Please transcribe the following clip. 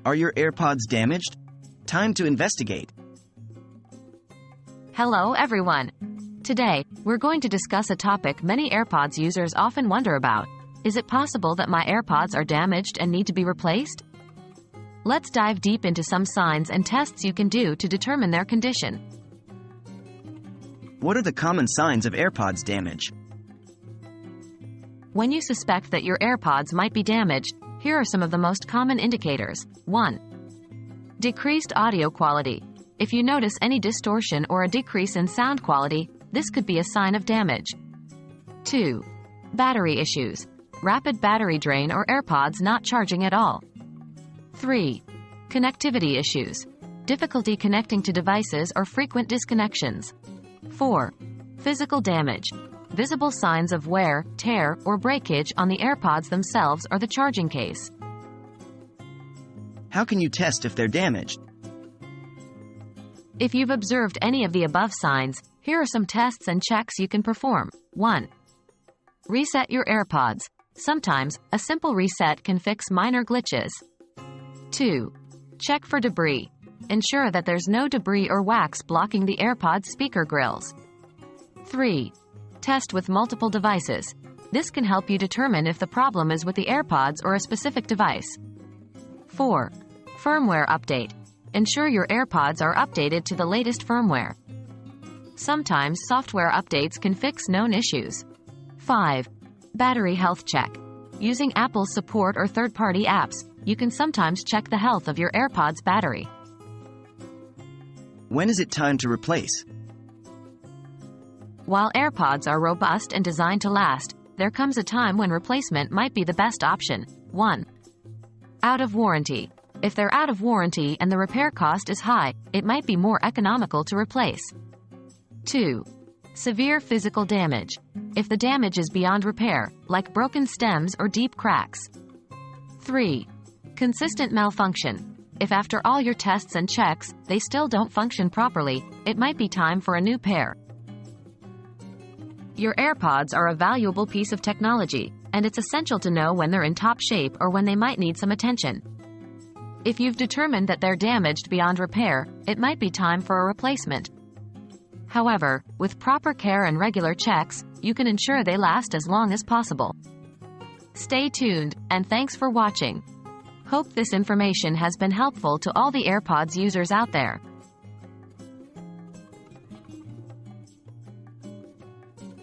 Are your AirPods damaged? Time to investigate. Hello everyone. Today, we're going to discuss a topic many AirPods users often wonder about. Is it possible that my AirPods are damaged and need to be replaced? Let's dive deep into some signs and tests you can do to determine their condition. What are the common signs of AirPods damage? When you suspect that your AirPods might be damaged, here are some of the most common indicators. 1. Decreased audio quality. If you notice any distortion or a decrease in sound quality, this could be a sign of damage. 2. Battery issues. Rapid battery drain or AirPods not charging at all. 3. Connectivity issues. Difficulty connecting to devices or frequent disconnections. 4. Physical damage. Visible signs of wear, tear, or breakage on the AirPods themselves or the charging case. How can you test if they're damaged? If you've observed any of the above signs, here are some tests and checks you can perform. 1. Reset your AirPods. Sometimes, a simple reset can fix minor glitches. 2. Check for debris. Ensure that there's no debris or wax blocking the AirPods speaker grills. 3. Test with multiple devices. This can help you determine if the problem is with the AirPods or a specific device. 4. Firmware update. Ensure your AirPods are updated to the latest firmware. Sometimes software updates can fix known issues. 5. Battery health check. Using Apple's support or third-party apps, you can sometimes check the health of your AirPods battery. When is it time to replace? While AirPods are robust and designed to last, there comes a time when replacement might be the best option. 1. Out of warranty. If they're out of warranty and the repair cost is high, it might be more economical to replace. 2. Severe physical damage. If the damage is beyond repair, like broken stems or deep cracks. 3. Consistent malfunction. If after all your tests and checks, they still don't function properly, it might be time for a new pair. Your AirPods are a valuable piece of technology, and it's essential to know when they're in top shape or when they might need some attention. If you've determined that they're damaged beyond repair, it might be time for a replacement. However, with proper care and regular checks, you can ensure they last as long as possible. Stay tuned, and thanks for watching. Hope this information has been helpful to all the AirPods users out there.